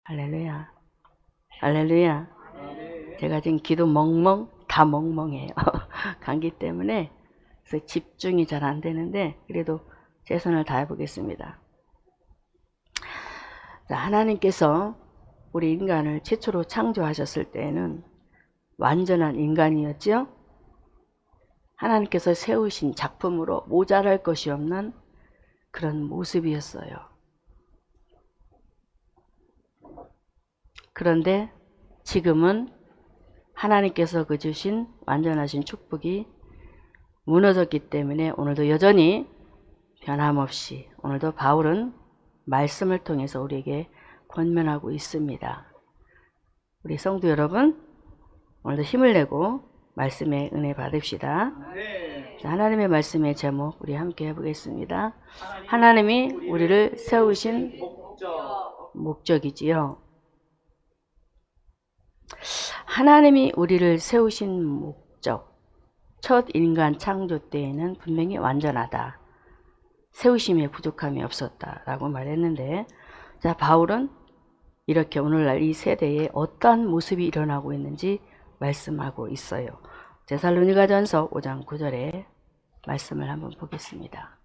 할렐루야. 할렐루야. 제가 지금 기도 다 멍멍해요. 감기 때문에. 그래서 집중이 잘 안 되는데, 그래도 최선을 다해 보겠습니다. 자, 하나님께서 우리 인간을 최초로 창조하셨을 때에는 완전한 인간이었죠. 하나님께서 세우신 작품으로 모자랄 것이 없는 그런 모습이었어요. 그런데 지금은 하나님께서 그 주신 완전하신 축복이 무너졌기 때문에 오늘도 여전히 변함없이 오늘도 바울은 말씀을 통해서 우리에게 권면하고 있습니다. 우리 성도 여러분, 오늘도 힘을 내고 말씀의 은혜 받읍시다. 자, 하나님의 말씀의 제목 우리 함께 해보겠습니다. 하나님이 우리를 세우신 목적이지요. 하나님이 우리를 세우신 목적, 첫 인간 창조 때에는 분명히 완전하다. 세우심에 부족함이 없었다 라고 말했는데, 자, 바울은 이렇게 오늘날 이 세대에 어떠한 모습이 일어나고 있는지 말씀하고 있어요. 데살로니가전서 5장 9절에 말씀을 한번 보겠습니다.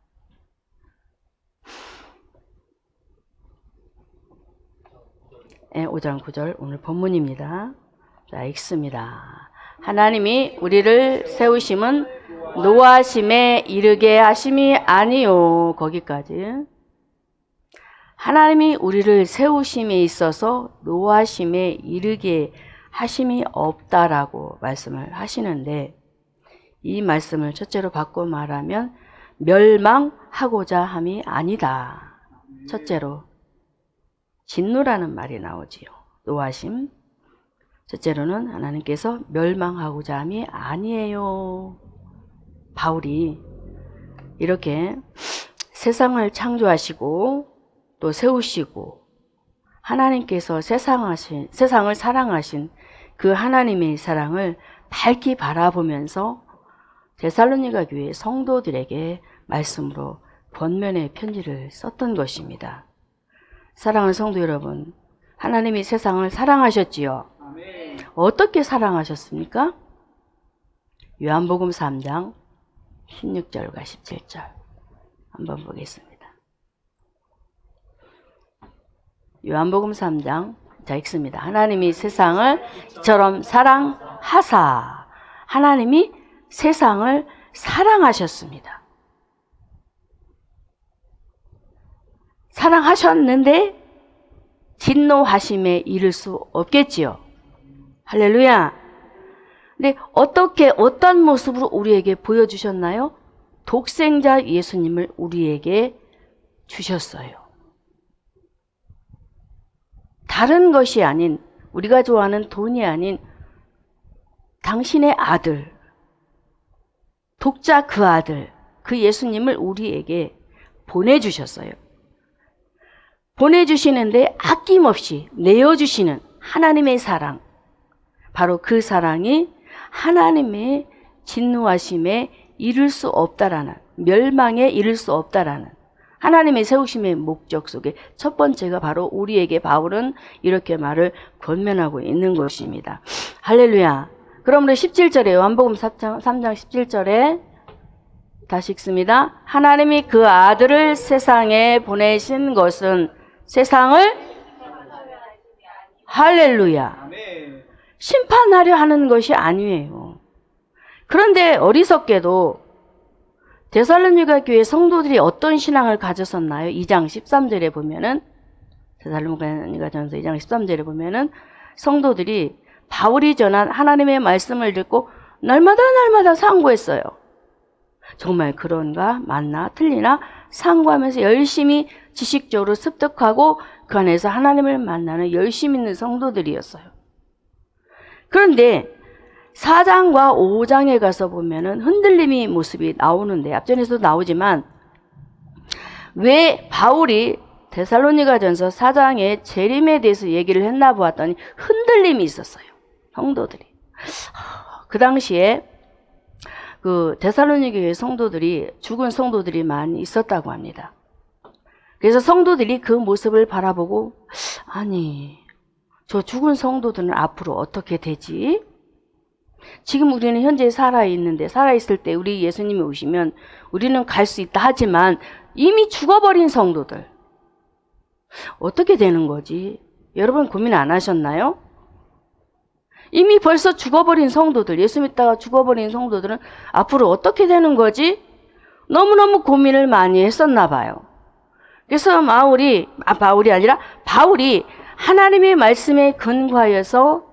5장 9절 오늘 본문입니다. 자, 읽습니다. 하나님이 우리를 세우심은 노하심에 이르게 하심이 아니요. 거기까지. 하나님이 우리를 세우심에 있어서 노하심에 이르게 하심이 없다라고 말씀을 하시는데, 이 말씀을 첫째로 바꿔 말하면 멸망하고자 함이 아니다. 첫째로 진노라는 말이 나오지요. 노하심. 첫째로는 하나님께서 멸망하고자 함이 아니에요. 바울이 이렇게 세상을 창조하시고 또 세우시고 하나님께서 세상을 사랑하신 그 하나님의 사랑을 밝히 바라보면서 데살로니가 교회 성도들에게 말씀으로 권면의 편지를 썼던 것입니다. 사랑하는 성도 여러분, 하나님이 세상을 사랑하셨지요. 아멘. 어떻게 사랑하셨습니까? 요한복음 3장 16절과 17절 한번 보겠습니다. 요한복음 3장, 자, 읽습니다. 하나님이 세상을 이처럼 사랑하사, 하나님이 세상을 사랑하셨습니다. 사랑하셨는데 진노하심에 이를 수 없겠지요. 할렐루야. 근데 어떤 모습으로 우리에게 보여주셨나요? 독생자 예수님을 우리에게 주셨어요. 다른 것이 아닌, 우리가 좋아하는 돈이 아닌 당신의 아들, 독자 그 아들, 그 예수님을 우리에게 보내주셨어요. 보내주시는데 아낌없이 내어주시는 하나님의 사랑, 바로 그 사랑이 하나님의 진노하심에 이를 수 없다라는, 멸망에 이를 수 없다라는 하나님의 세우심의 목적 속에 첫 번째가 바로 우리에게 바울은 이렇게 말을 권면하고 있는 것입니다. 할렐루야. 그러므로 17절에 요한복음 3장 17절에 다시 읽습니다. 하나님이 그 아들을 세상에 보내신 것은 세상을 할렐루야. 심판하려 하는 것이 아니에요. 그런데 어리석게도 데살로니가 교회 성도들이 어떤 신앙을 가졌었나요? 2장 13절에 보면은, 데살로니가전서 2장 13절에 보면은 성도들이 바울이 전한 하나님의 말씀을 듣고 날마다 상고했어요. 정말 그런가 맞나 틀리나 상고하면서 열심히 지식적으로 습득하고 그 안에서 하나님을 만나는 열심 있는 성도들이었어요. 그런데 4장과 5장에 가서 보면은 흔들림의 모습이 나오는데, 앞전에서도 나오지만 왜 바울이 데살로니가전서 4장의 재림에 대해서 얘기를 했나 보았더니 흔들림이 있었어요. 성도들이. 그 당시에 그 데살로니가 교회 성도들이, 죽은 성도들이 많이 있었다고 합니다. 그래서 성도들이 그 모습을 바라보고, 아니 저 죽은 성도들은 앞으로 어떻게 되지? 지금 우리는 현재 살아있을 때 우리 예수님이 오시면 우리는 갈 수 있다 하지만 이미 죽어버린 성도들 어떻게 되는 거지? 여러분 고민 안 하셨나요? 이미 벌써 죽어버린 성도들, 예수 믿다가 죽어버린 성도들은 앞으로 어떻게 되는 거지? 너무너무 고민을 많이 했었나 봐요. 그래서 바울이 하나님의 말씀에 근거하여서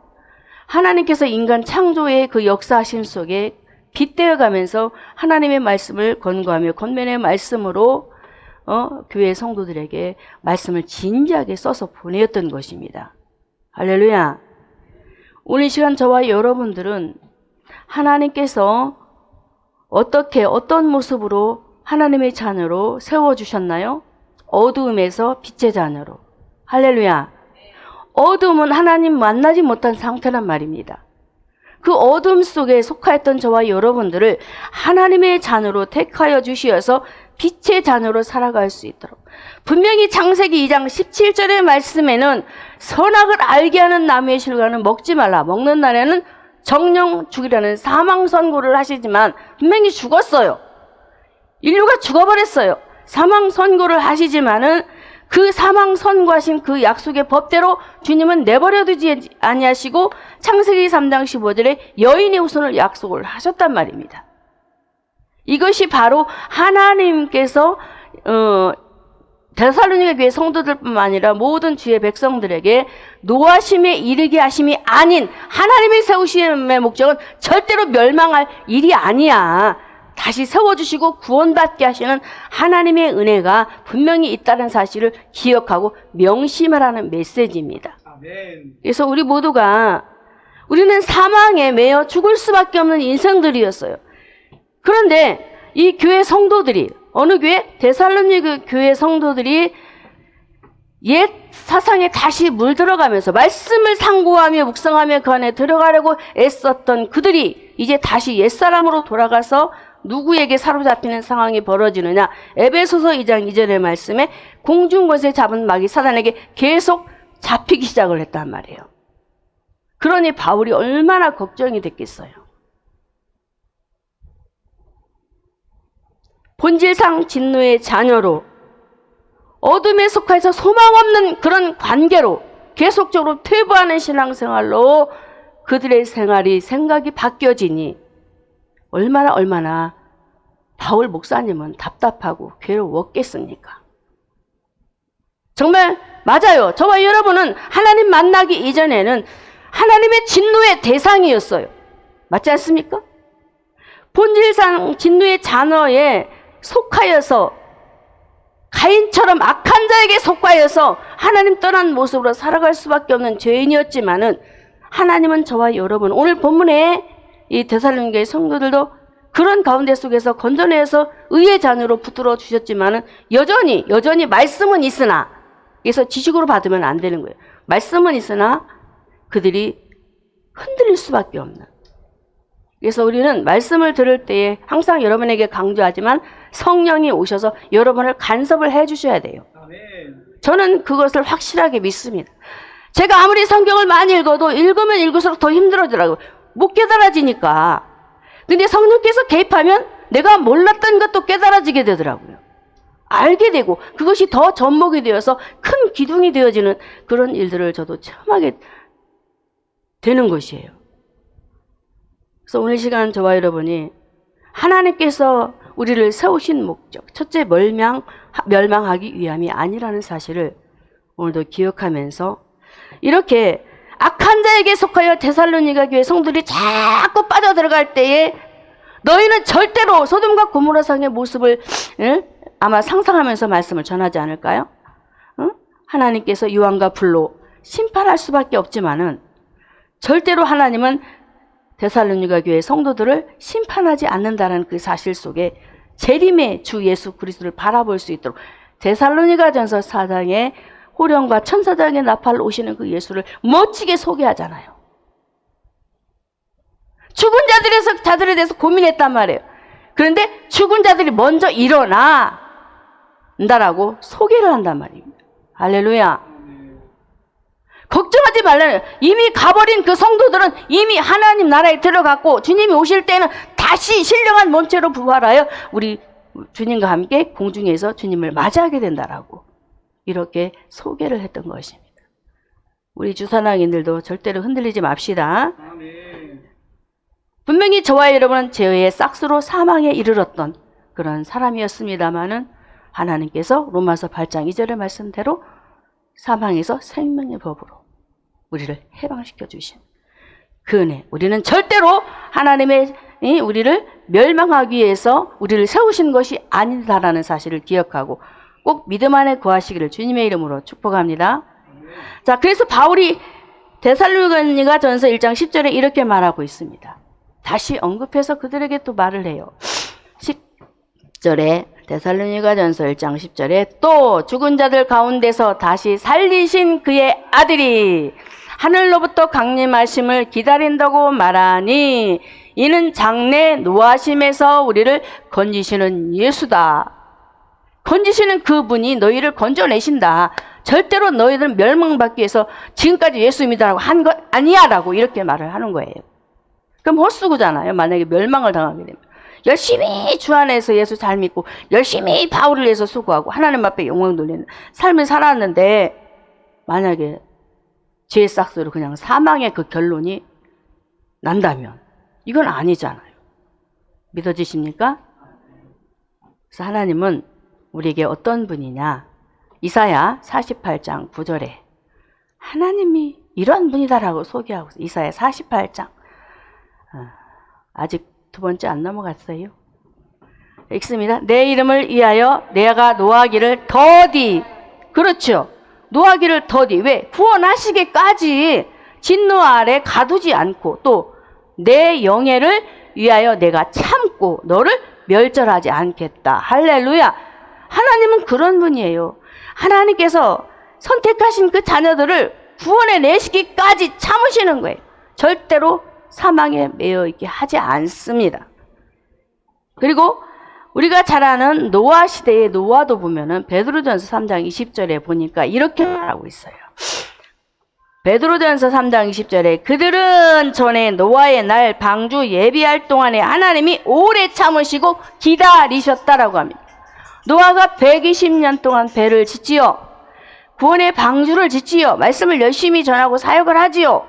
하나님께서 인간 창조의 그 역사하심 속에 빗대어 가면서 하나님의 말씀을 권고하며 권면의 말씀으로 교회 성도들에게 말씀을 진지하게 써서 보내었던 것입니다. 할렐루야. 오늘 시간 저와 여러분들은 하나님께서 어떤 모습으로 하나님의 자녀로 세워주셨나요? 어두움에서 빛의 자녀로. 할렐루야. 어둠은 하나님 만나지 못한 상태란 말입니다. 그 어둠 속에 속하였던 저와 여러분들을 하나님의 자녀로 택하여 주시어서 빛의 자녀로 살아갈 수 있도록. 분명히 창세기 2장 17절의 말씀에는 선악을 알게 하는 나무의 실과는 먹지 말라. 먹는 날에는 정령 죽이라는 사망 선고를 하시지만 분명히 죽었어요. 인류가 죽어버렸어요. 사망 선고를 하시지만은 그 사망 선고하신 그 약속의 법대로 주님은 내버려두지 아니하시고 창세기 3장 15절에 여인의 후손을 약속을 하셨단 말입니다. 이것이 바로 하나님께서 데살로니가 교회 성도들뿐만 아니라 모든 주의 백성들에게 노하심에 이르게 하심이 아닌 하나님의 세우심의 목적은 절대로 멸망할 일이 아니야. 다시 세워주시고 구원받게 하시는 하나님의 은혜가 분명히 있다는 사실을 기억하고 명심하라는 메시지입니다. 아멘. 그래서 우리는 사망에 매여 죽을 수밖에 없는 인생들이었어요. 그런데 이 교회 성도들이 어느 교회? 데살로니가 교회 성도들이 옛 사상에 다시 물들어가면서 말씀을 상고하며 묵상하며 그 안에 들어가려고 애썼던 그들이 이제 다시 옛사람으로 돌아가서 누구에게 사로잡히는 상황이 벌어지느냐. 에베소서 2장 2절의 말씀에 공중권세 잡은 마귀 사단에게 계속 잡히기 시작을 했단 말이에요. 그러니 바울이 얼마나 걱정이 됐겠어요. 본질상 진노의 자녀로 어둠에 속해서 소망 없는 그런 관계로 계속적으로 퇴보하는 신앙생활로 그들의 생각이 바뀌어지니 얼마나 바울 목사님은 답답하고 괴로웠겠습니까? 정말 맞아요. 저와 여러분은 하나님 만나기 이전에는 하나님의 진노의 대상이었어요. 맞지 않습니까? 본질상 진노의 자녀에 속하여서 가인처럼 악한 자에게 속하여서 하나님 떠난 모습으로 살아갈 수밖에 없는 죄인이었지만은 하나님은 저와 여러분, 오늘 본문에 이 데살로니가의 성도들도 그런 가운데 속에서 건져내서 의의 자녀로 붙들어 주셨지만은 여전히 말씀은 있으나, 그래서 지식으로 받으면 안 되는 거예요. 말씀은 있으나 그들이 흔들릴 수밖에 없는. 그래서 우리는 말씀을 들을 때에 항상 여러분에게 강조하지만 성령이 오셔서 여러분을 간섭을 해 주셔야 돼요. 저는 그것을 확실하게 믿습니다. 제가 아무리 성경을 많이 읽어도 읽으면 읽을수록 더 힘들어지더라고요. 못 깨달아지니까. 근데 성령께서 개입하면 내가 몰랐던 것도 깨달아지게 되더라고요. 알게 되고 그것이 더 접목이 되어서 큰 기둥이 되어지는 그런 일들을 저도 체험하게 되는 것이에요. 그래서 오늘 시간 저와 여러분이 하나님께서 우리를 세우신 목적, 첫째 멸망하기 위함이 아니라는 사실을 오늘도 기억하면서 이렇게 악한 자에게 속하여 데살로니가 교회 성들이 자꾸 빠져들어갈 때에 너희는 절대로 소돔과 고모라상의 모습을 아마 상상하면서 말씀을 전하지 않을까요? 하나님께서 유황과 불로 심판할 수밖에 없지만은 절대로 하나님은 데살로니가 교회 성도들을 심판하지 않는다는 그 사실 속에 재림의 주 예수 그리스도를 바라볼 수 있도록 데살로니가전서 4장에 호령과 천사장의 나팔로 오시는 그 예수를 멋지게 소개하잖아요. 죽은 자들에 대해서 고민했단 말이에요. 그런데 죽은 자들이 먼저 일어난다라고 소개를 한단 말입니다. 할렐루야. 걱정하지 말라는 거예요. 이미 가버린 그 성도들은 이미 하나님 나라에 들어갔고 주님이 오실 때는 다시 신령한 몸체로 부활하여 우리 주님과 함께 공중에서 주님을 맞이하게 된다라고 이렇게 소개를 했던 것입니다. 우리 주사랑인들도 절대로 흔들리지 맙시다. 분명히 저와 여러분은 죄의 싹수로 사망에 이르렀던 그런 사람이었습니다마는 하나님께서 로마서 8장 2절의 말씀대로 사망에서 생명의 법으로 우리를 해방시켜 주신 그 은혜. 우리는 절대로 하나님의 우리를 멸망하기 위해서 우리를 세우신 것이 아니다라는 사실을 기억하고 꼭 믿음 안에 거하시기를 주님의 이름으로 축복합니다. 자, 그래서 바울이 데살로니가 전서 1장 10절에 이렇게 말하고 있습니다. 다시 언급해서 그들에게 또 말을 해요. 10절에 데살로니가 전서 1장 10절에 또 죽은 자들 가운데서 다시 살리신 그의 아들이 하늘로부터 강림하심을 기다린다고 말하니 이는 장래 노하심에서 우리를 건지시는 예수다. 건지시는 그분이 너희를 건져내신다. 절대로 너희들은 멸망받기 위해서 지금까지 예수 믿으라고 한 것 아니야 라고 이렇게 말을 하는 거예요. 그럼 헛수고잖아요. 만약에 멸망을 당하게 되면. 열심히 주 안에서 예수 잘 믿고 열심히 바울을 위해서 수고하고 하나님 앞에 영광 돌리는 삶을 살았는데 만약에 죄의 싹수로 그냥 사망의 그 결론이 난다면 이건 아니잖아요. 믿어지십니까? 그래서 하나님은 우리에게 어떤 분이냐? 이사야 48장 9절에 하나님이 이런 분이다라고 소개하고 있어요. 이사야 48장. 아직 두 번째 안 넘어갔어요. 읽습니다. 내 이름을 위하여 내가 노하기를 더디. 그렇죠. 노하기를 더디. 왜? 구원하시기까지 진노 아래 가두지 않고 또 내 영예를 위하여 내가 참고 너를 멸절하지 않겠다. 할렐루야. 하나님은 그런 분이에요. 하나님께서 선택하신 그 자녀들을 구원해 내시기까지 참으시는 거예요. 절대로 사망에 매여 있게 하지 않습니다. 그리고 우리가 잘 아는 노아 시대의 노아도 보면은 베드로전서 3장 20절에 보니까 이렇게 말하고 있어요. 베드로전서 3장 20절에 그들은 전에 노아의 날 방주 예비할 동안에 하나님이 오래 참으시고 기다리셨다라고 합니다. 노아가 120년 동안 배를 짓지요. 구원의 방주를 짓지요. 말씀을 열심히 전하고 사역을 하지요.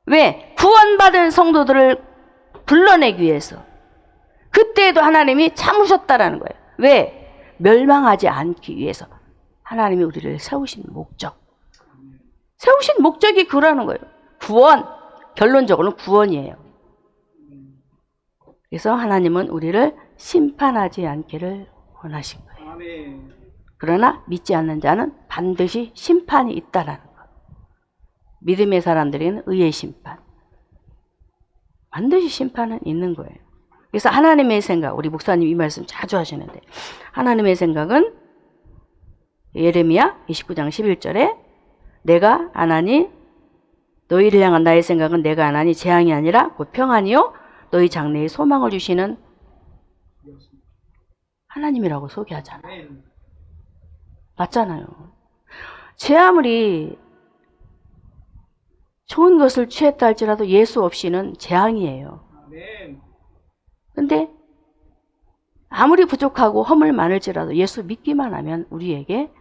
왜? 구원받은 성도들을 불러내기 위해서. 그때에도 하나님이 참으셨다라는 거예요. 왜? 멸망하지 않기 위해서. 하나님이 우리를 세우신 목적. 세우신 목적이 그러는 거예요. 구원. 결론적으로는 구원이에요. 그래서 하나님은 우리를 심판하지 않기를 원하신 거예요. 그러나 믿지 않는 자는 반드시 심판이 있다라는 것. 믿음의 사람들에게는 의의 심판. 반드시 심판은 있는 거예요. 그래서 하나님의 생각, 우리 목사님 이 말씀 자주 하시는데 하나님의 생각은 예레미야 29장 11절에 내가 안 하니 너희를 향한 나의 생각은 내가 안 하니 재앙이 아니라 곧 평안이요 너희 장래에 소망을 주시는 하나님이라고 소개하잖아요. 맞잖아요. 제 아무리 좋은 것을 취했다 할지라도 예수 없이는 재앙이에요. 근데 아무리 부족하고 허물 많을지라도 예수 믿기만 하면 우리에게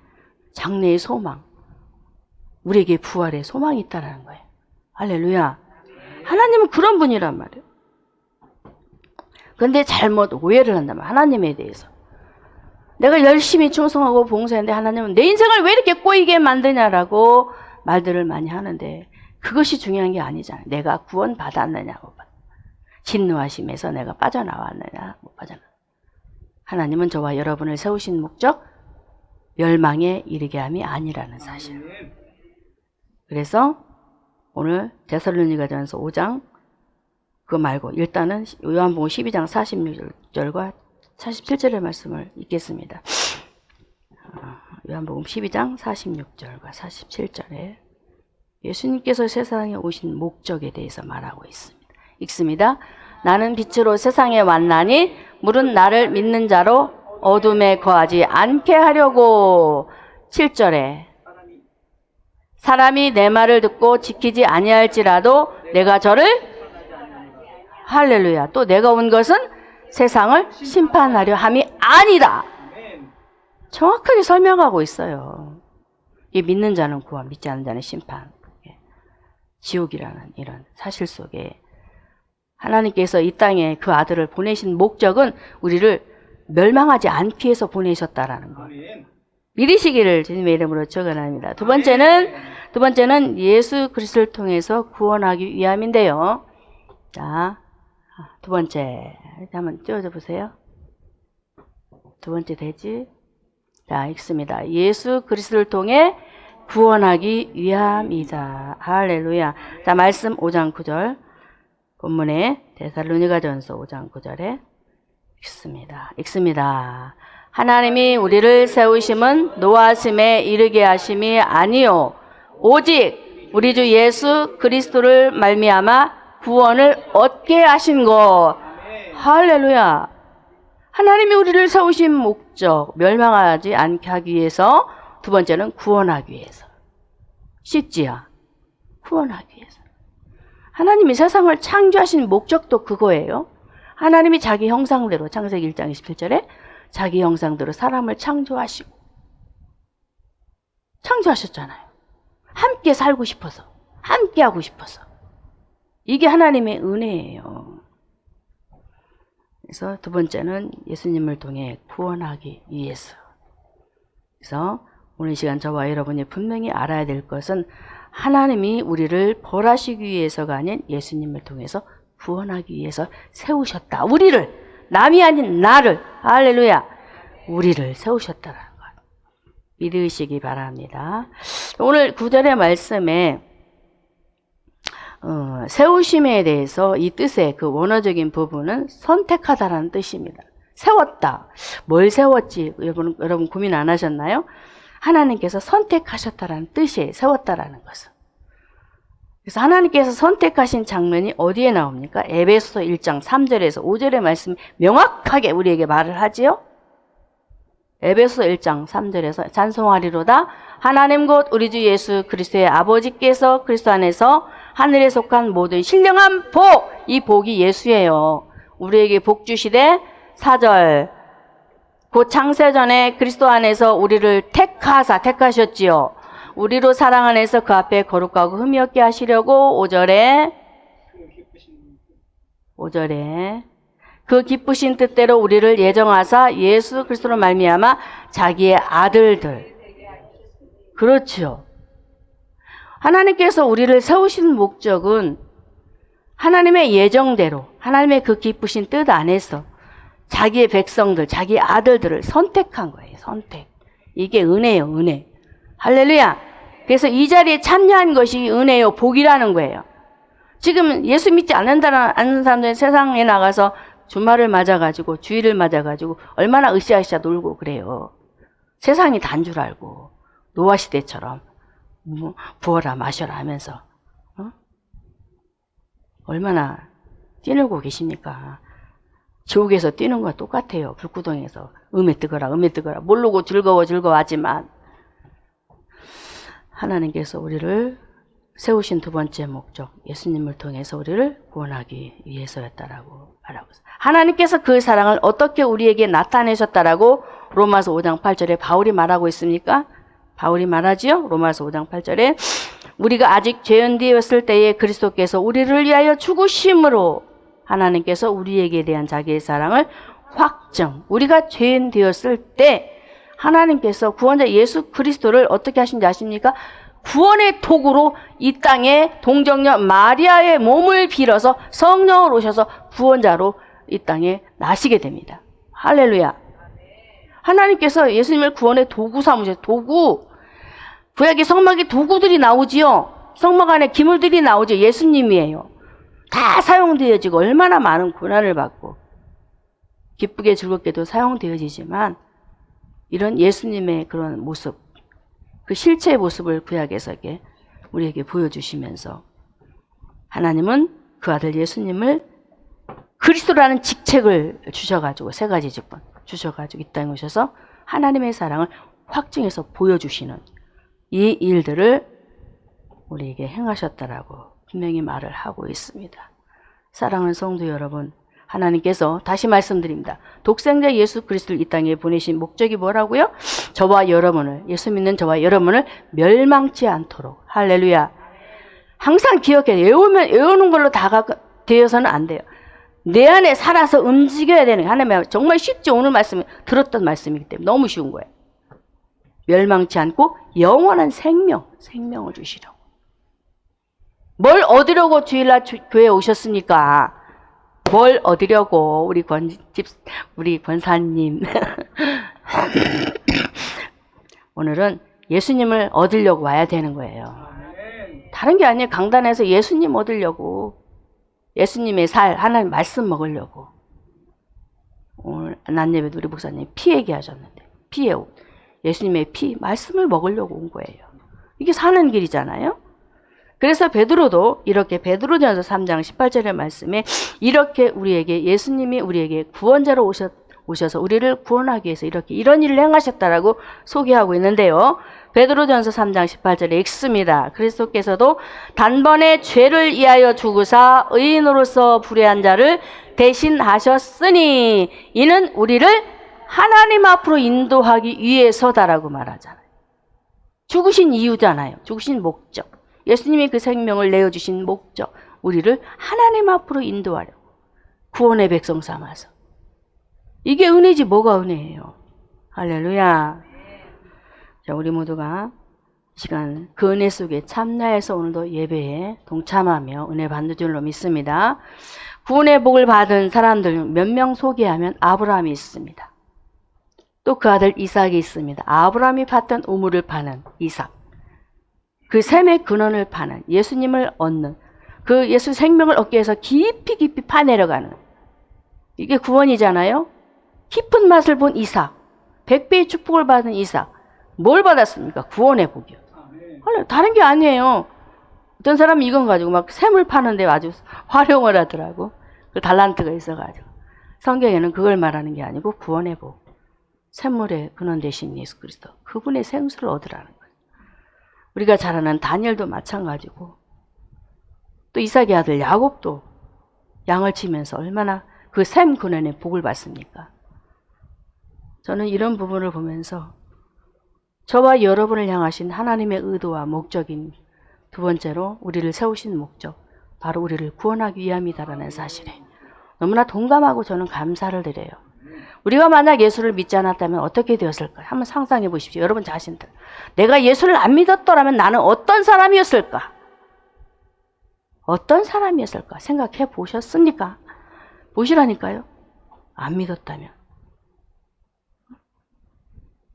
장래의 소망, 우리에게 부활의 소망이 있다는 거예요. 할렐루야. 하나님은 그런 분이란 말이에요. 근데 잘못 오해를 한다면 하나님에 대해서 내가 열심히 충성하고 봉사했는데 하나님은 내 인생을 왜 이렇게 꼬이게 만드냐라고 말들을 많이 하는데 그것이 중요한 게 아니잖아요. 내가 구원 받았느냐고. 진노하심에서 내가 빠져나왔느냐 못 빠져나왔느냐. 하나님은 저와 여러분을 세우신 목적 멸망에 이르게 함이 아니라는 사실. 그래서 오늘 데살로니가전서 5장 그거 말고 일단은 요한복음 12장 46절과 47절의 말씀을 읽겠습니다. 요한복음 12장 46절과 47절에 예수님께서 세상에 오신 목적에 대해서 말하고 있습니다. 읽습니다. 나는 빛으로 세상에 왔나니 물은 나를 믿는 자로 어둠에 거하지 않게 하려고. 7절에 사람이 내 말을 듣고 지키지 아니할지라도 내가 저를 할렐루야. 또 내가 온 것은 세상을 심판하려 함이 아니다. 정확하게 설명하고 있어요. 이 믿는 자는 구원, 믿지 않는 자는 심판. 지옥이라는 이런 사실 속에 하나님께서 이 땅에 그 아들을 보내신 목적은 우리를 멸망하지 않기 위해서 보내셨다라는 것. 믿으시기를 주님의 이름으로 축원합니다. 두 번째는 예수 그리스도를 통해서 구원하기 위함인데요. 자, 두 번째 한번 띄워줘 보세요. 두 번째 되지? 자, 읽습니다. 예수 그리스도를 통해 구원하기 위함이다. 할렐루야. 자, 말씀 5장 9절. 본문에 데살로니가전서 5장 9절에 읽습니다. 하나님이 우리를 세우심은 노하심에 이르게 하심이 아니요 오직 우리 주 예수 그리스도를 말미암아 구원을 얻게 하신 것. 할렐루야. 하나님이 우리를 세우신 목적, 멸망하지 않게 하기 위해서. 두 번째는 구원하기 위해서. 쉽지야. 구원하기 위해서. 하나님이 세상을 창조하신 목적도 그거예요. 하나님이 자기 형상대로, 창세기 1장 27절에 자기 형상대로 사람을 창조하시고 창조하셨잖아요. 함께 살고 싶어서, 함께 하고 싶어서. 이게 하나님의 은혜예요. 그래서 두 번째는 예수님을 통해 구원하기 위해서. 그래서 오늘 시간 저와 여러분이 분명히 알아야 될 것은 하나님이 우리를 벌하시기 위해서가 아닌 예수님을 통해서 구원하기 위해서 세우셨다. 우리를, 남이 아닌 나를, 할렐루야, 우리를 세우셨다라는 것. 믿으시기 바랍니다. 오늘 9절의 말씀에 세우심에 대해서 이 뜻의 그 원어적인 부분은 선택하다라는 뜻입니다. 세웠다. 뭘 세웠지? 여러분 고민 안 하셨나요? 하나님께서 선택하셨다라는 뜻이에요. 세웠다라는 것은. 그래서 하나님께서 선택하신 장면이 어디에 나옵니까? 에베소서 1장 3절에서 5절의 말씀이 명확하게 우리에게 말을 하지요. 에베소서 1장 3절에서 찬송하리로다 하나님 곧 우리 주 예수 그리스도의 아버지께서 그리스도 안에서 하늘에 속한 모든 신령한 복, 이 복이 예수예요. 우리에게 복 주시되 4절 곧 창세전에 그리스도 안에서 우리를 택하셨지요. 우리로 사랑 안에서 그 앞에 거룩하고 흠이 없게 하시려고 5절에 그 기쁘신 뜻대로 우리를 예정하사 예수 그리스도로 말미암아 자기의 아들들. 그렇죠. 하나님께서 우리를 세우신 목적은 하나님의 예정대로, 하나님의 그 기쁘신 뜻 안에서 자기의 백성들, 자기 아들들을 선택한 거예요. 선택. 이게 은혜예요. 은혜. 할렐루야. 그래서 이 자리에 참여한 것이 은혜요. 복이라는 거예요. 지금 예수 믿지 않는 사람들이 세상에 나가서 주말을 맞아가지고 주일을 맞아가지고 얼마나 으쌰으쌰 놀고 그래요. 세상이 단 줄 알고 노아시대처럼 부어라 마셔라 하면서 얼마나 뛰놀고 계십니까? 지옥에서 뛰는 거와 똑같아요. 불구덩이에서 음에 뜨거라 모르고 즐거워하지만 하나님께서 우리를 세우신 두 번째 목적, 예수님을 통해서 우리를 구원하기 위해서였다라고 말하고 있어요. 하나님께서 그 사랑을 어떻게 우리에게 나타내셨다라고 로마서 5장 8절에 바울이 말하고 있습니까? 바울이 말하지요. 로마서 5장 8절에 우리가 아직 죄인되었을 때에 그리스도께서 우리를 위하여 죽으심으로 하나님께서 우리에게 대한 자기의 사랑을 우리가 죄인 되었을 때 하나님께서 구원자 예수 그리스도를 어떻게 하신지 아십니까? 구원의 도구로 이 땅에 동정녀 마리아의 몸을 빌어서 성령을 오셔서 구원자로 이 땅에 나시게 됩니다. 할렐루야. 하나님께서 예수님을 구원의 도구 삼으셔서 도구. 구약의 성막에 도구들이 나오지요. 성막 안에 기물들이 나오죠. 예수님이에요. 다 사용되어지고 얼마나 많은 고난을 받고 기쁘게 즐겁게도 사용되어지지만 이런 예수님의 그런 모습, 그 실체의 모습을 구약에서 우리에게 보여주시면서 하나님은 그 아들 예수님을 그리스도라는 직책을 주셔가지고 세 가지 직분 주셔가지고 이 땅에 오셔서 하나님의 사랑을 확증해서 보여주시는 이 일들을 우리에게 행하셨다라고 분명히 말을 하고 있습니다. 사랑하는 성도 여러분, 하나님께서 다시 말씀드립니다. 독생자 예수 그리스도를 이 땅에 보내신 목적이 뭐라고요? 저와 여러분을, 예수 믿는 저와 여러분을 멸망치 않도록. 할렐루야. 항상 기억해요. 외우는 걸로 다가 되어서는 안 돼요. 내 안에 살아서 움직여야 되는 게 하나님의 정말 쉽지. 오늘 말씀이 들었던 말씀이기 때문에 너무 쉬운 거예요. 멸망치 않고 영원한 생명을 주시라고. 뭘 얻으려고 주일날 교회에 오셨습니까? 뭘 얻으려고 우리 권사님 오늘은 예수님을 얻으려고 와야 되는 거예요. 다른 게 아니에요. 강단에서 예수님 얻으려고, 예수님의 살 하나님 말씀 먹으려고. 오늘 낮예배도 우리 목사님 피 얘기하셨는데 예수님의 피 말씀을 먹으려고 온 거예요. 이게 사는 길이잖아요. 그래서 베드로도 이렇게 베드로전서 3장 18절의 말씀에 이렇게 예수님이 우리에게 구원자로 오셔서 우리를 구원하기 위해서 이런 일을 행하셨다라고 소개하고 있는데요. 베드로전서 3장 18절에 읽습니다. 그리스도께서도 단번에 죄를 위하여 죽으사 의인으로서 불의한 자를 대신하셨으니 이는 우리를 하나님 앞으로 인도하기 위해서다라고 말하잖아요. 죽으신 이유잖아요. 죽으신 목적. 예수님이 그 생명을 내어주신 목적. 우리를 하나님 앞으로 인도하려고. 구원의 백성 삼아서. 이게 은혜지 뭐가 은혜예요. 할렐루야. 자, 우리 모두가 시간 그 은혜 속에 참여해서 오늘도 예배에 동참하며 은혜 받는 줄로 믿습니다. 구원의 복을 받은 사람들 몇 명 소개하면 아브라함이 있습니다. 또 그 아들 이삭이 있습니다. 아브라함이 받던 우물을 파는 이삭. 그 샘의 근원을 파는, 예수님을 얻는, 그 예수 생명을 얻기 위해서 깊이 파내려가는, 이게 구원이잖아요. 깊은 맛을 본 이삭, 100배의 축복을 받은 이삭. 뭘 받았습니까? 구원의 복이요. 다른 게 아니에요. 어떤 사람은 이건 가지고 막 샘을 파는데 아주 활용을 하더라고. 그 달란트가 있어가지고. 성경에는 그걸 말하는 게 아니고 구원의 복. 샘물의 근원 되신 예수 그리스도. 그분의 생수를 얻으라는 거예요. 우리가 잘 아는 다니엘도 마찬가지고, 또 이삭의 아들 야곱도 양을 치면서 얼마나 그 샘 근원의 복을 받습니까? 저는 이런 부분을 보면서 저와 여러분을 향하신 하나님의 의도와 목적인 두 번째로 우리를 세우신 목적, 바로 우리를 구원하기 위함이다라는 사실에 너무나 동감하고 저는 감사를 드려요. 우리가 만약 예수를 믿지 않았다면 어떻게 되었을까? 한번 상상해 보십시오. 여러분 자신들. 내가 예수를 안 믿었더라면 나는 어떤 사람이었을까? 어떤 사람이었을까? 생각해 보셨습니까? 보시라니까요. 안 믿었다면.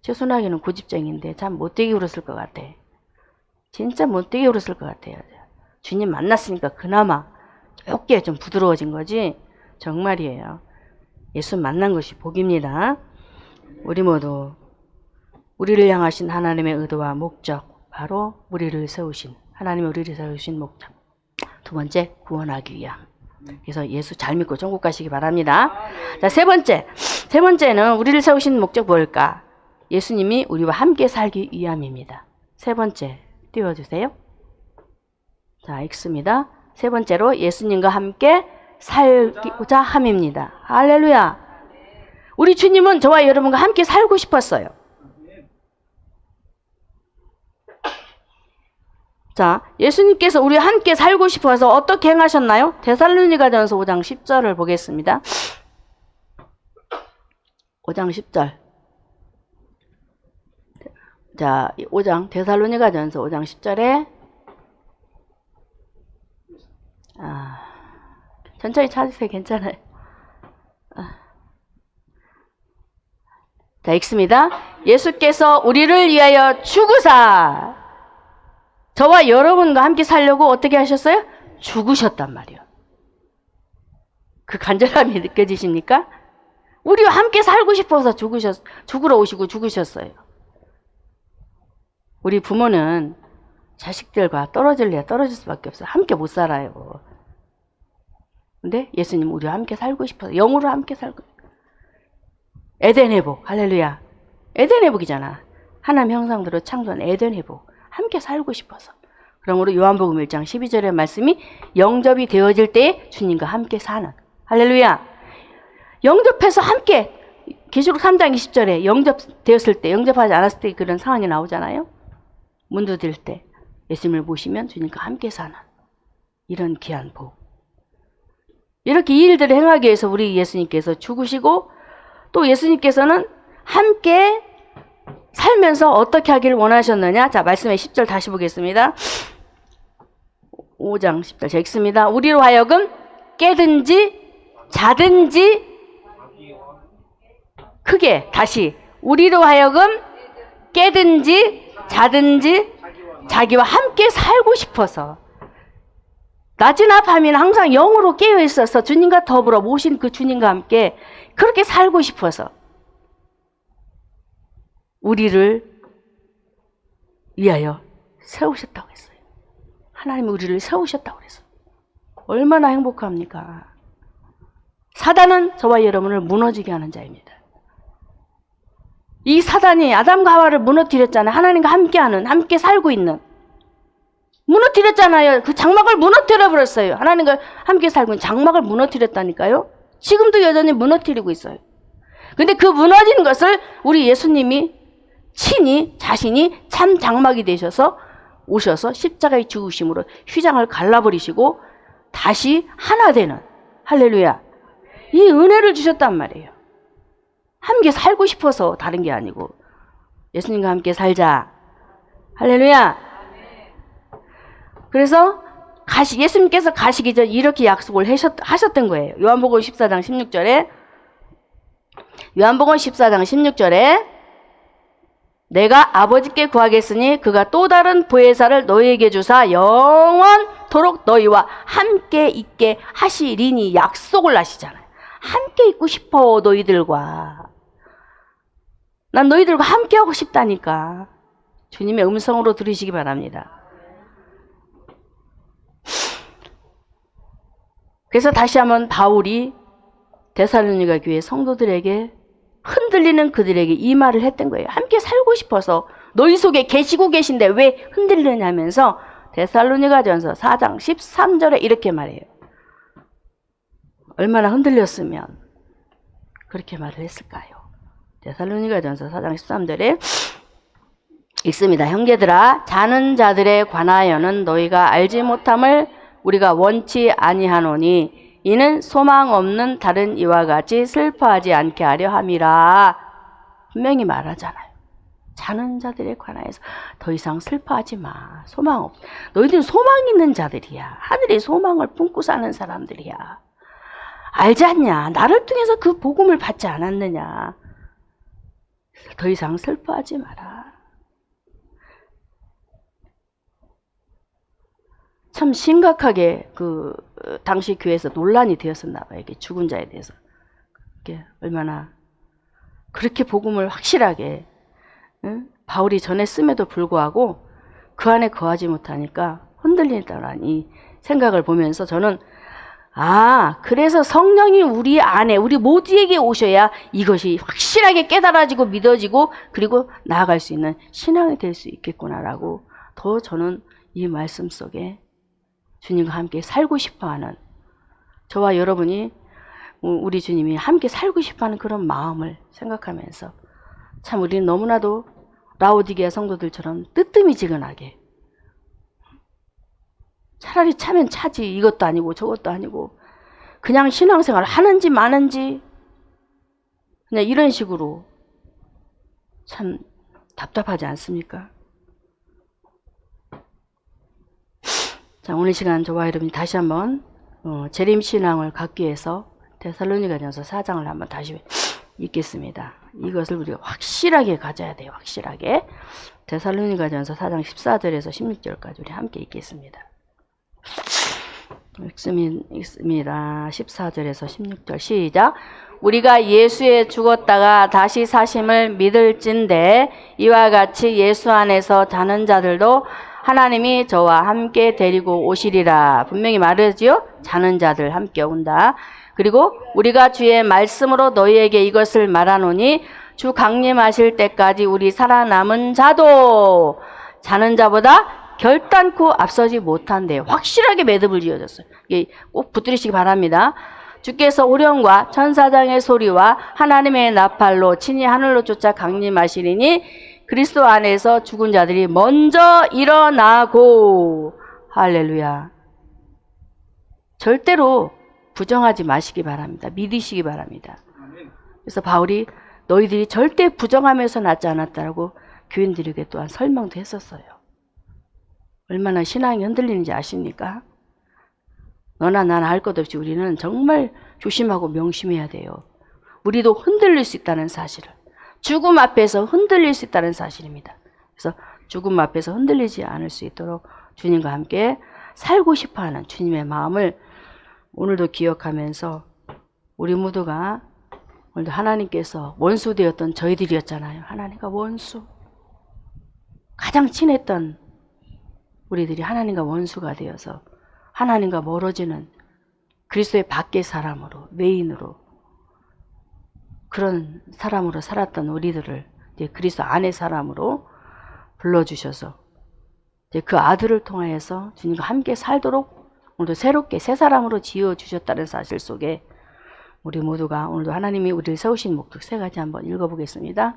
제 순하기는 고집쟁인데 참 못되게 울었을 것 같아. 진짜 못되게 울었을 것 같아요. 주님 만났으니까 그나마 조금 좀 부드러워진 거지. 정말이에요. 예수 만난 것이 복입니다. 우리 모두 우리를 향하신 하나님의 의도와 목적, 바로 하나님이 우리를 세우신 목적. 두 번째, 구원하기 위함. 그래서 예수 잘 믿고 천국 가시기 바랍니다. 자, 세 번째는 우리를 세우신 목적 뭘까? 예수님이 우리와 함께 살기 위함입니다. 세 번째, 띄워주세요. 자, 읽습니다. 세 번째로 예수님과 함께 살고자 함입니다. 할렐루야. 우리 주님은 저와 여러분과 함께 살고 싶었어요. 자, 예수님께서 우리와 함께 살고 싶어서 어떻게 행하셨나요? 데살로니가전서 5장 10절을 보겠습니다. 5장 10절. 자, 데살로니가전서 5장 10절에 천천히 찾으세요. 괜찮아요. 자, 읽습니다. 예수께서 우리를 위하여 죽으사 저와 여러분과 함께 살려고 어떻게 하셨어요? 죽으셨단 말이에요. 그 간절함이 느껴지십니까? 우리와 함께 살고 싶어서 죽으러 오시고 죽으셨어요. 우리 부모는 자식들과 떨어질 수밖에 없어요. 함께 못 살아요. 근데 예수님 우리와 함께 살고 싶어서, 영으로 함께 살고. 에덴 회복, 할렐루야. 에덴 회복이잖아. 하나님 형상대로 창조한 에덴 회복. 함께 살고 싶어서. 그러므로 요한복음 1장 12절의 말씀이 영접이 되어질 때 주님과 함께 사는. 할렐루야. 영접해서 함께, 계시록 3장 20절에 영접되었을 때, 영접하지 않았을 때 그런 상황이 나오잖아요. 문 두드릴 때 예수님을 모시면 주님과 함께 사는 이런 귀한 복. 이렇게 이 일들을 행하기 위해서 우리 예수님께서 죽으시고 또 예수님께서는 함께 살면서 어떻게 하기를 원하셨느냐. 자, 말씀의 10절 다시 보겠습니다. 5장 10절 제가 읽습니다. 우리로 하여금 깨든지 자든지, 크게 다시, 우리로 하여금 깨든지 자든지 자기와 함께 살고 싶어서, 낮이나 밤이나 항상 영으로 깨어 있어서 주님과 더불어 모신 그 주님과 함께 그렇게 살고 싶어서 우리를 위하여 세우셨다고 했어요. 하나님이 우리를 세우셨다고 그랬어요. 얼마나 행복합니까? 사단은 저와 여러분을 무너지게 하는 자입니다. 이 사단이 아담과 하와를 무너뜨렸잖아요. 하나님과 함께하는, 함께 살고 있는. 무너뜨렸잖아요. 그 장막을 무너뜨려 버렸어요. 하나님과 함께 살고 있는 장막을 무너뜨렸다니까요. 지금도 여전히 무너뜨리고 있어요. 근데 그 무너진 것을 우리 예수님이 친히 자신이 참 장막이 되셔서 오셔서 십자가의 죽으심으로 휘장을 갈라버리시고 다시 하나 되는, 할렐루야, 이 은혜를 주셨단 말이에요. 함께 살고 싶어서 다른 게 아니고 예수님과 함께 살자. 할렐루야. 그래서 예수님께서 가시기 전 이렇게 약속을 하셨던 거예요. 요한복음 14장 16절에 내가 아버지께 구하겠으니 그가 또 다른 보혜사를 너희에게 주사 영원토록 너희와 함께 있게 하시리니, 약속을 하시잖아요. 함께 있고 싶어. 너희들과 난 너희들과 함께 하고 싶다니까. 주님의 음성으로 들으시기 바랍니다. 그래서 다시 한번 바울이 데살로니가 교회 성도들에게, 흔들리는 그들에게 이 말을 했던 거예요. 함께 살고 싶어서 너희 속에 계시고 계신데 왜 흔들리냐면서 데살로니가전서 4장 13절에 이렇게 말해요. 얼마나 흔들렸으면 그렇게 말을 했을까요? 데살로니가전서 4장 13절에 읽습니다. 형제들아, 자는 자들에 관하여는 너희가 알지 못함을 우리가 원치 아니하노니 이는 소망 없는 다른 이와 같이 슬퍼하지 않게 하려 함이라. 분명히 말하잖아요. 자는 자들에 관하여서 더 이상 슬퍼하지 마. 소망 없. 너희들은 소망 있는 자들이야. 하늘의 소망을 품고 사는 사람들이야. 알지 않냐? 나를 통해서 그 복음을 받지 않았느냐? 더 이상 슬퍼하지 마라. 참 심각하게 그 당시 교회에서 논란이 되었었나 봐요. 이게 죽은 자에 대해서. 이게 얼마나 그렇게 복음을 확실하게, 응? 바울이 전했음에도 불구하고 그 안에 거하지 못하니까 흔들린다는 이 생각을 보면서 저는, 그래서 성령이 우리 안에, 우리 모두에게 오셔야 이것이 확실하게 깨달아지고 믿어지고 그리고 나아갈 수 있는 신앙이 될 수 있겠구나라고, 더 저는 이 말씀 속에 주님과 함께 살고 싶어하는, 저와 여러분이 우리 주님이 함께 살고 싶어하는 그런 마음을 생각하면서 참 우리는 너무나도 라오디게아 성도들처럼 뜨뜨미지근하게, 차라리 차면 차지, 이것도 아니고 저것도 아니고 그냥 신앙생활 하는지 마는지 그냥 이런 식으로 참 답답하지 않습니까? 자, 오늘 시간 저와 여러분이 다시 한번 재림신앙을 갖기 위해서 데살로니가전서 4장을 한번 다시 읽겠습니다. 이것을 우리가 확실하게 가져야 돼요. 확실하게. 데살로니가전서 4장 14절에서 16절까지 우리 함께 읽겠습니다. 읽습니다. 14절에서 16절 시작. 우리가 예수에 죽었다가 다시 사심을 믿을진대 이와 같이 예수 안에서 자는 자들도 하나님이 저와 함께 데리고 오시리라. 분명히 말하지요. 자는 자들 함께 온다. 그리고 우리가 주의 말씀으로 너희에게 이것을 말하노니 주 강림하실 때까지 우리 살아남은 자도 자는 자보다 결단코 앞서지 못한대. 확실하게 매듭을 지어졌어요. 이게 꼭 붙들으시기 바랍니다. 주께서 오령과 천사장의 소리와 하나님의 나팔로 친히 하늘로 쫓아 강림하시리니 그리스도 안에서 죽은 자들이 먼저 일어나고. 할렐루야. 절대로 부정하지 마시기 바랍니다. 믿으시기 바랍니다. 그래서 바울이 너희들이 절대 부정하면서 낫지 않았다라고 교인들에게 또한 설명도 했었어요. 얼마나 신앙이 흔들리는지 아십니까? 너나 나나 할 것 없이 우리는 정말 조심하고 명심해야 돼요. 우리도 흔들릴 수 있다는 사실을. 죽음 앞에서 흔들릴 수 있다는 사실입니다. 그래서 죽음 앞에서 흔들리지 않을 수 있도록 주님과 함께 살고 싶어하는 주님의 마음을 오늘도 기억하면서 우리 모두가 오늘도 하나님께서 원수 되었던 저희들이었잖아요. 하나님과 원수. 가장 친했던 우리들이 하나님과 원수가 되어서 하나님과 멀어지는 그리스도의 밖의 사람으로, 외인으로, 그런 사람으로 살았던 우리들을 이제 그리스도 안의 사람으로 불러주셔서 이제 그 아들을 통하여서 주님과 함께 살도록 오늘도 새롭게 새 사람으로 지어주셨다는 사실 속에 우리 모두가 오늘도 하나님이 우리를 세우신 목적 세 가지 한번 읽어보겠습니다.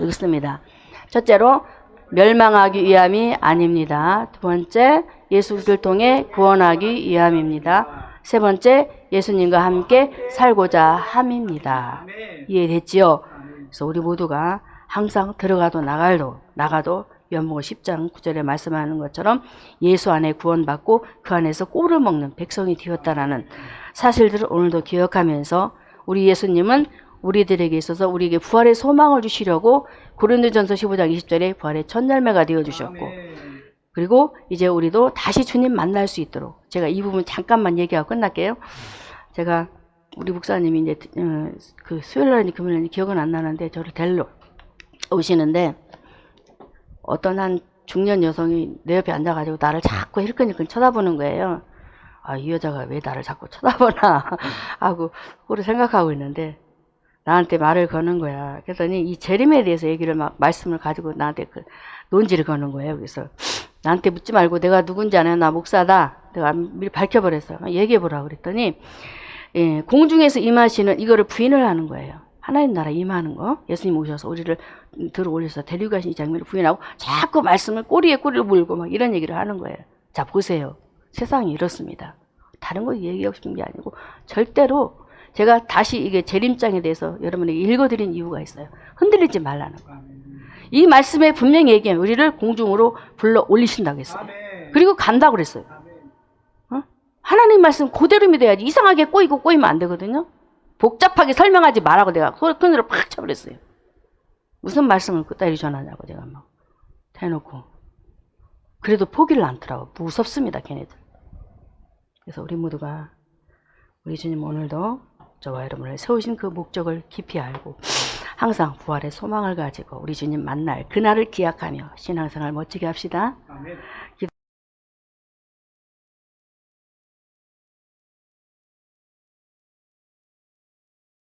읽습니다. 첫째로 멸망하기 위함이 아닙니다. 두 번째, 예수를 통해 구원하기 위함입니다. 세 번째, 예수님과 함께 살고자 함입니다. 이해됐지요? 그래서 우리 모두가 항상 들어가도 나가도 요한복음 10장 9절에 말씀하는 것처럼 예수 안에 구원받고 그 안에서 꼴을 먹는 백성이 되었다라는 사실들을 오늘도 기억하면서 우리 예수님은 우리들에게 있어서 우리에게 부활의 소망을 주시려고 고린도전서 15장 20절에 부활의 첫 열매가 되어주셨고, 그리고 이제 우리도 다시 주님 만날 수 있도록, 제가 이 부분 잠깐만 얘기하고 끝날게요. 제가 우리 목사님이 이제 그 수요일날인지 금요일날인지 기억은 안 나는데 저를 데리러 오시는데 어떤 한 중년 여성이 내 옆에 앉아가지고 나를 자꾸 힐끔힐끔 쳐다보는 거예요. 아, 이 여자가 왜 나를 자꾸 쳐다보나 하고 그걸 생각하고 있는데 나한테 말을 거는 거야. 그랬더니 이 재림에 대해서 얘기를 막 말씀을 가지고 나한테 그 논지를 거는 거예요. 그래서 나한테 묻지 말고 내가 누군지 아냐, 나 목사다. 내가 미리 밝혀버렸어. 얘기해보라 그랬더니 공중에서 임하시는 이거를 부인을 하는 거예요. 하나님 나라 임하는 거, 예수님 오셔서 우리를 들어 올려서 데려가신 이 장면을 부인하고 자꾸 말씀을 꼬리에 꼬리를 물고 막 이런 얘기를 하는 거예요. 자, 보세요. 세상이 이렇습니다. 다른 거 얘기하고 싶은 게 아니고 절대로 제가 다시 이게 재림장에 대해서 여러분에게 읽어드린 이유가 있어요. 흔들리지 말라는 거. 이 말씀에 분명히 얘기하면 우리를 공중으로 불러 올리신다고 했어요. 그리고 간다고 그랬어요. 하나님 말씀 그대로 믿어야지. 이상하게 꼬이고 꼬이면 안 되거든요. 복잡하게 설명하지 말라고 내가 큰으로 팍 쳐버렸어요. 무슨 말씀을 그따위 전하냐고 제가 막 대놓고. 그래도 포기를 않더라고. 무섭습니다, 걔네들. 그래서 우리 모두가 우리 주님 오늘도 저와 여러분을 세우신 그 목적을 깊이 알고 항상 부활의 소망을 가지고 우리 주님 만날 그날을 기약하며 신앙생활 멋지게 합시다. 아멘.